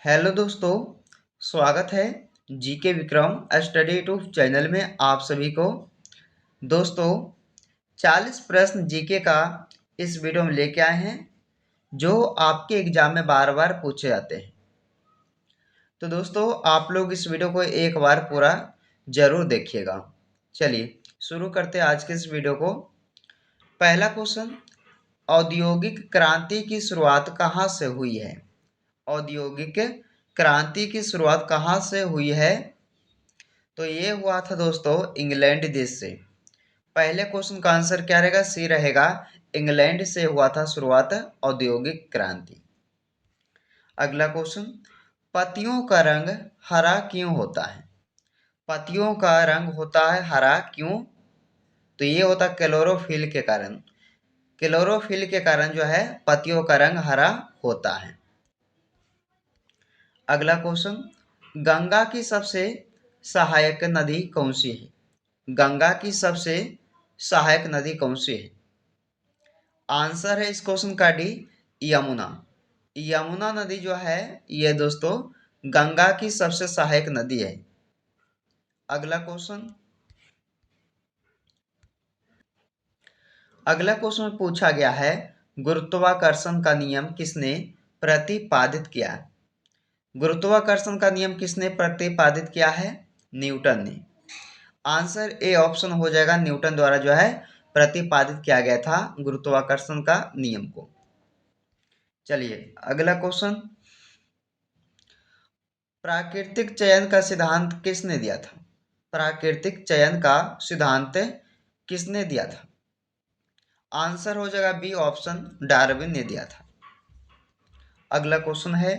Hello दोस्तों, स्वागत है GK Vikram study YouTube channel में आप सभी को। दोस्तों, 40 प्रश्न जीके का इस वीडियो में लेके आए हैं जो आपके एग्जाम में बार बार पूछे जाते हैं। तो दोस्तों, आप लोग इस वीडियो को एक बार पूरा जरूर देखिएगा। चलिए शुरू करते हैं आज के इस वीडियो को। पहला क्वेश्चन, औद्योगिक क्रांति की शुरुआत कहाँ से हुई है? औद्योगिक क्रांति की शुरुआत कहाँ से हुई है? तो ये हुआ था दोस्तों इंग्लैंड देश से। पहले क्वेश्चन का आंसर क्या रहेगा? सी रहेगा। इंग्लैंड से हुआ था शुरुआत औद्योगिक क्रांति। अगला क्वेश्चन, पत्तियों का रंग हरा क्यों होता है? पत्तियों का रंग होता है हरा क्यों? तो ये होता क्लोरोफिल के कारण। क्लोरोफिल के कारण जो है पत्तियों का रंग हरा होता है। अगला क्वेश्चन, गंगा की सबसे सहायक नदी कौन सी है? गंगा की सबसे सहायक नदी कौन सी है? आंसर है इस क्वेश्चन का डी, यमुना। यमुना नदी जो है ये दोस्तों गंगा की सबसे सहायक नदी है। अगला क्वेश्चन पूछा गया है, गुरुत्वाकर्षण का नियम किसने प्रतिपादित किया? गुरुत्वाकर्षण का नियम किसने प्रतिपादित किया है? न्यूटन ने। आंसर ए ऑप्शन हो जाएगा, न्यूटन द्वारा जो है प्रतिपादित किया गया था गुरुत्वाकर्षण का नियम को। चलिए अगला क्वेश्चन, प्राकृतिक चयन का सिद्धांत किसने दिया था? प्राकृतिक चयन का सिद्धांत किसने दिया था? आंसर हो जाएगा बी ऑप्शन, डार्विन ने दिया था। अगला क्वेश्चन है,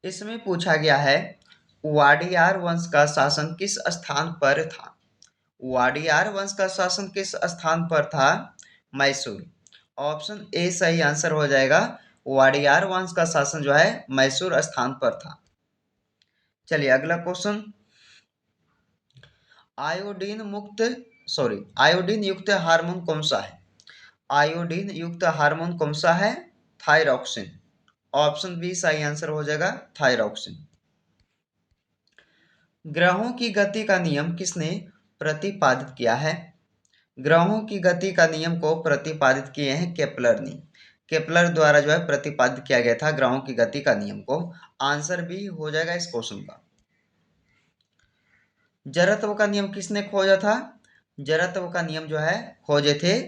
इसमें पूछा गया है, वाडियार वंश का शासन किस स्थान पर था? वाडियार वंश का शासन किस स्थान पर था? मैसूर। ऑप्शन ए सही आंसर हो जाएगा। वाडियार वंश का शासन जो है मैसूर स्थान पर था। चलिए अगला क्वेश्चन, आयोडीन युक्त हार्मोन कौन सा है? आयोडीन युक्त हार्मोन कौन सा है? थायरॉक्सिन। ऑप्शन बी सही आंसर हो जाएगा, थायरॉक्सिन। ग्रहों की गति का नियम किसने प्रतिपादित किया है? ग्रहों की गति का नियम को प्रतिपादित किए हैं केपलर ने। केपलर द्वारा जो है प्रतिपादित किया गया था ग्रहों की गति का नियम को। आंसर भी हो जाएगा इस क्वेश्चन का। जड़त्व का नियम किसने खोजा था? जड़त्व का नियम जो है खोजे थे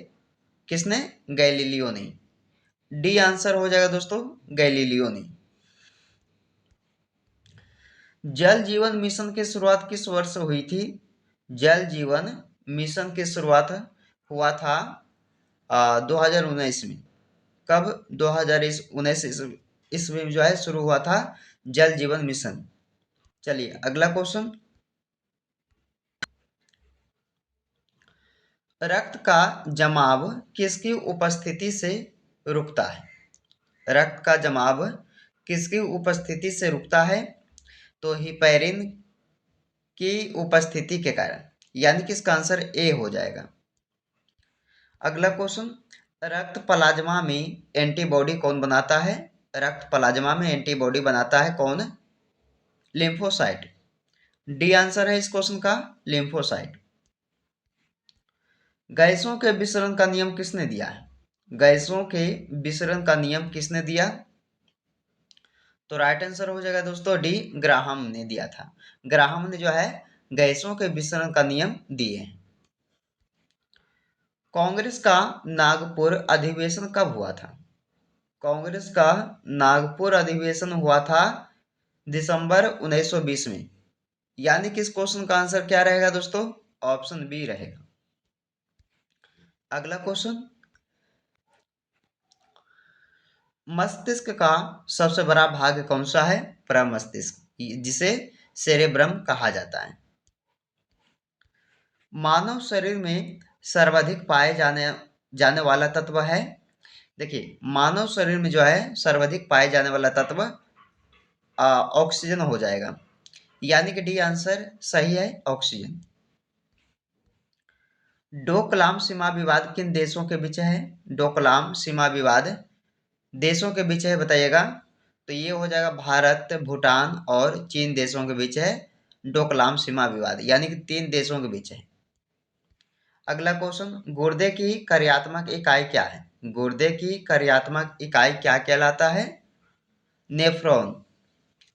किसने? गैलीलियो ने। डी आंसर हो जाएगा दोस्तों, गैलीलियो ने। जल जीवन मिशन की शुरुआत किस वर्ष हुई थी? जल जीवन मिशन की शुरुआत हुआ था 2019 में। कब? 2019 ईस्वी में जो है शुरू हुआ था जल जीवन मिशन। चलिए अगला क्वेश्चन, रक्त का जमाव किसकी उपस्थिति से रुकता है? रक्त का जमाव किसकी उपस्थिति से रुकता है? तो हिपैरिन की उपस्थिति के कारण, यानी कि इसका आंसर ए हो जाएगा। अगला क्वेश्चन, रक्त प्लाज्मा में एंटीबॉडी कौन बनाता है? रक्त प्लाज्मा में एंटीबॉडी बनाता है कौन? लिम्फोसाइट। डी आंसर है इस क्वेश्चन का, लिम्फोसाइट। गैसों के विसरण का नियम किसने दिया है? गैसों के विसरण का नियम किसने दिया? तो राइट आंसर हो जाएगा दोस्तों डी, ग्राहम ने दिया था। ग्राहम ने जो है गैसों के विसरण का नियम दिए हैं। कांग्रेस का नागपुर अधिवेशन कब हुआ था? कांग्रेस का नागपुर अधिवेशन हुआ था दिसंबर 1920 में। यानी कि इस क्वेश्चन का आंसर क्या रहेगा दोस्तों? ऑप्शन बी रहेगा। अगला क्वेश्चन, मस्तिष्क का सबसे बड़ा भाग कौन सा है? प्रमस्तिष्क, जिसे सेरेब्रम कहा जाता है। मानव शरीर में सर्वाधिक पाए जाने वाला तत्व है, देखिए मानव शरीर में जो है सर्वाधिक पाए जाने वाला तत्व ऑक्सीजन हो जाएगा, यानी कि डी आंसर सही है, ऑक्सीजन। डोकलाम सीमा विवाद किन देशों के बीच है? डोकलाम सीमा विवाद देशों के बीच है बताइएगा, तो ये हो जाएगा भारत, भूटान और चीन देशों के बीच है डोकलाम सीमा विवाद, यानी कि 3 देशों के बीच है। अगला क्वेश्चन, गुर्दे की कार्यात्मक इकाई क्या है? गुर्दे की कार्यात्मक इकाई क्या कहलाता है? नेफ्रॉन।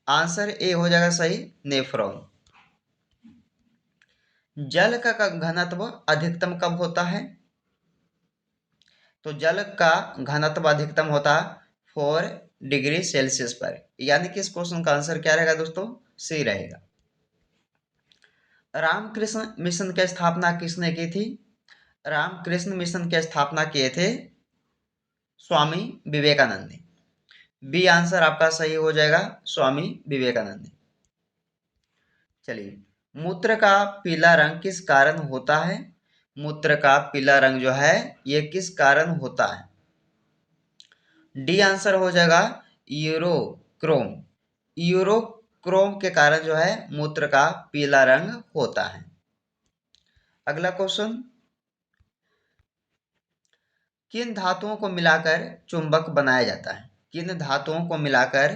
आंसर ए हो जाएगा सही, नेफ्रॉन। जल का घनत्व अधिकतम कब होता है? तो जल का घनत्व अधिकतम होता है 4 डिग्री सेल्सियस पर, यानी कि इस क्वेश्चन का आंसर क्या रहेगा दोस्तों? सी रहेगा। रामकृष्ण मिशन की स्थापना किसने की थी? रामकृष्ण मिशन की स्थापना किए थे स्वामी विवेकानंद ने। बी आंसर आपका सही हो जाएगा, स्वामी विवेकानंद ने। चलिए, मूत्र का पीला रंग किस कारण होता है? मूत्र का पीला रंग जो है ये किस कारण होता है? डी आंसर हो जाएगा, यूरोक्रोम। यूरोक्रोम के कारण जो है मूत्र का पीला रंग होता है। अगला क्वेश्चन, किन धातुओं को मिलाकर चुंबक बनाया जाता है? किन धातुओं को मिलाकर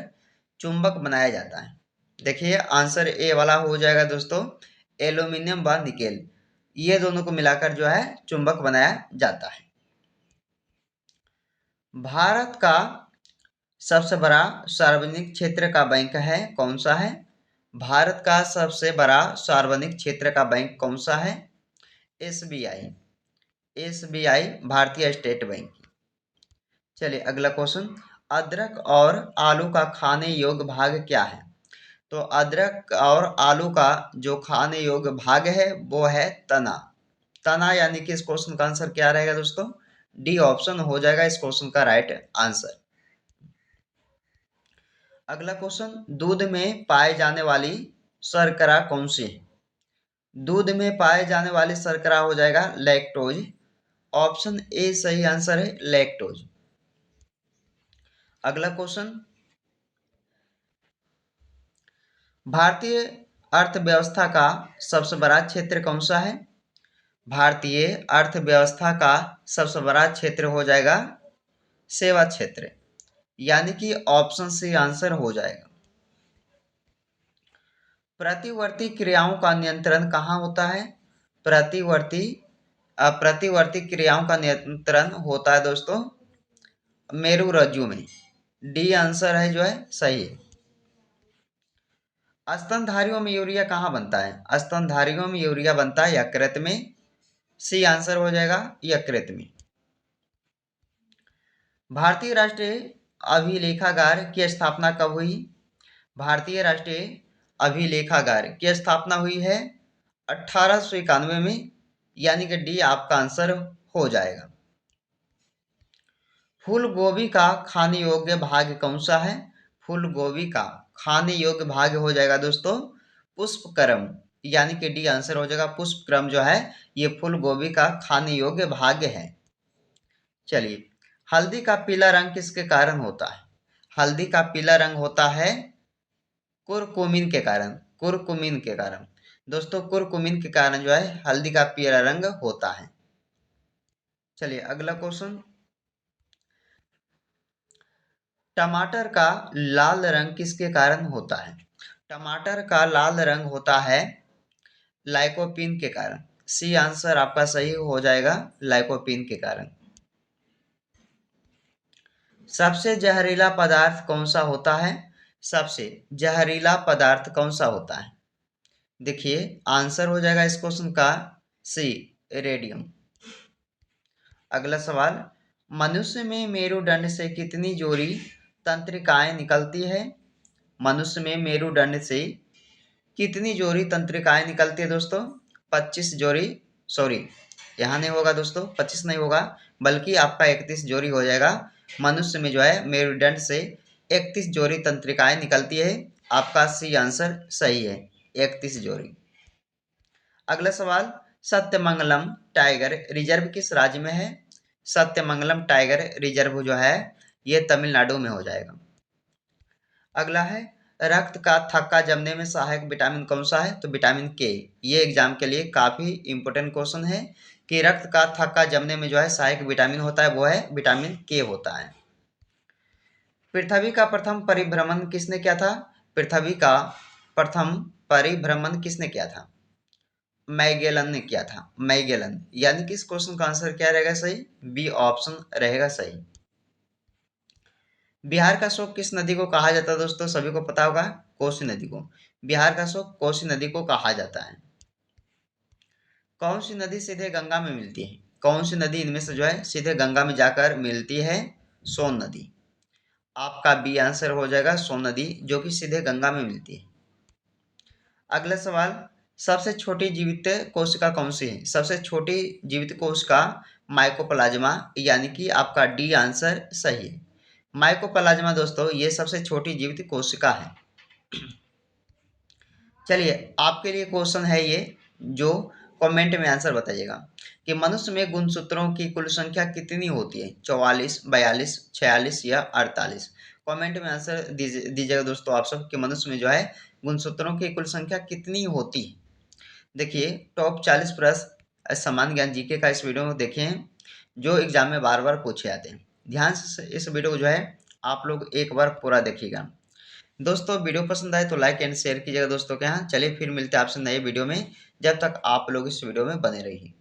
चुंबक बनाया जाता है? देखिए आंसर ए वाला हो जाएगा दोस्तों, एल्यूमिनियम व निकेल। ये दोनों को मिलाकर जो है चुंबक बनाया जाता है। भारत का सबसे बड़ा सार्वजनिक क्षेत्र का बैंक है, कौन सा है? भारत का सबसे बड़ा सार्वजनिक क्षेत्र का बैंक कौन सा है? एसबीआई। एसबीआई भारतीय स्टेट बैंक। चलिए अगला क्वेश्चन, अदरक और आलू का खाने योग्य भाग क्या है? तो अदरक और आलू का जो खाने योग्य भाग है वो है तना। तना, यानी कि इस क्वेश्चन का आंसर क्या रहेगा दोस्तों? डी ऑप्शन हो जाएगा इस क्वेश्चन का राइट आंसर। अगला क्वेश्चन, दूध में पाए जाने वाली शर्करा कौन सी है? दूध में पाए जाने वाली शर्करा हो जाएगा लैक्टोज। ऑप्शन ए सही आंसर है, लैक्टोज। अगला क्वेश्चन, भारतीय अर्थव्यवस्था का सबसे बड़ा क्षेत्र कौन सा है? भारतीय अर्थव्यवस्था का सबसे बड़ा क्षेत्र हो जाएगा सेवा क्षेत्र, यानी कि ऑप्शन सी आंसर हो जाएगा। प्रतिवर्ती क्रियाओं का नियंत्रण कहाँ होता है? प्रतिवर्ती प्रतिवर्ती क्रियाओं का नियंत्रण होता है दोस्तों मेरुरज्जु में। डी आंसर है जो है सही है। स्तनधारियों में यूरिया कहाँ बनता है? स्तनधारियों में यूरिया बनता है यकृत में। सी आंसर हो जाएगा यकृत में। भारतीय राष्ट्रीय अभिलेखागार की स्थापना कब हुई? भारतीय राष्ट्रीय अभिलेखागार की स्थापना हुई है 1891 में, यानी कि डी आपका आंसर हो जाएगा। फूल गोभी का खाने योग्य भाग कौन सा है? फूल गोभी का खाने योग्य भाग हो जाएगा दोस्तों पुष्पक्रम, यानी कि डी आंसर हो जाएगा पुष्पक्रम जो है ये फूल गोभी का खाने योग्य भाग है। चलिए, हल्दी का पीला रंग किसके कारण होता है? हल्दी का पीला रंग होता है कुरकुमिन के कारण। कुरकुमिन के कारण दोस्तों, कुरकुमिन के कारण जो है हल्दी का पीला रंग होता है। चलिए अगला क्वेश्चन, टमाटर का लाल रंग किसके कारण होता है? टमाटर का लाल रंग होता है लाइकोपीन के कारण। सी आंसर आपका सही हो जाएगा, लाइकोपीन के कारण। सबसे जहरीला पदार्थ कौन सा होता है? सबसे जहरीला पदार्थ कौन सा होता है? देखिए आंसर हो जाएगा इस क्वेश्चन का सी, रेडियम। अगला सवाल, मनुष्य में मेरुदंड से कितनी जोड़ी तंत्रिकाएं निकलती है? मनुष्य में मेरुदंड से कितनी जोड़ी तंत्रिकाएं निकलती है दोस्तों? 25 जोड़ी, सॉरी यहाँ नहीं होगा दोस्तों, 25 नहीं होगा बल्कि आपका 31 जोड़ी हो जाएगा। मनुष्य में जो है मेरुदंड से 31 जोड़ी तंत्रिकाएं निकलती है। आपका सी आंसर सही है, 31 जोड़ी। अगला सवाल, सत्यमंगलम टाइगर रिजर्व किस राज्य में है? सत्यमंगलम टाइगर रिजर्व जो है ये तमिलनाडु में हो जाएगा। अगला है, रक्त का थक्का जमने में सहायक विटामिन कौन सा है? तो विटामिन के। ये एग्जाम के लिए काफी इंपॉर्टेंट क्वेश्चन है कि रक्त का थक्का जमने में जो है सहायक विटामिन होता है वो है विटामिन के होता है। पृथ्वी का प्रथम परिभ्रमण किसने किया था? पृथ्वी का प्रथम परिभ्रमण किसने किया था? मैगेलन ने किया था, मैगेलन। यानी कि इस क्वेश्चन का आंसर क्या रहेगा सही? बी ऑप्शन रहेगा सही। बिहार का शोक किस नदी को कहा जाता है दोस्तों? सभी को पता होगा, कोसी नदी को। बिहार का शोक कोसी नदी को कहा जाता है। कौन सी नदी सीधे गंगा में मिलती है? कौन सी नदी इनमें से जो है सीधे गंगा में जाकर मिलती है? सोन नदी। आपका बी आंसर हो जाएगा, सोन नदी, जो कि सीधे गंगा में मिलती है। अगला सवाल, सबसे छोटी जीवित कोशिका कौन सी है? सबसे छोटी जीवित कोशिका माइकोप्लाज्मा, यानी कि आपका डी आंसर सही है। माइकोप्लाज्मा दोस्तों ये सबसे छोटी जीवित कोशिका है। चलिए आपके लिए क्वेश्चन है ये, जो कमेंट में आंसर बताइएगा कि मनुष्य में गुणसूत्रों की कुल संख्या कितनी होती है? 44, 42, 46 या 48? कमेंट में आंसर दीजिएगा दोस्तों आप सब कि मनुष्य में जो है गुणसूत्रों की कुल संख्या कितनी होती है। देखिए टॉप 40 प्रश्न सामान्य ज्ञान जीके का इस वीडियो में देखे हैं, जो एग्जाम में बार बार पूछे जाते हैं। ध्यान से इस वीडियो को जो है आप लोग एक बार पूरा देखिएगा। दोस्तों वीडियो पसंद आए तो लाइक एंड शेयर कीजिएगा दोस्तों के यहाँ। चलिए फिर मिलते हैं आपसे नए वीडियो में, जब तक आप लोग इस वीडियो में बने रहिए।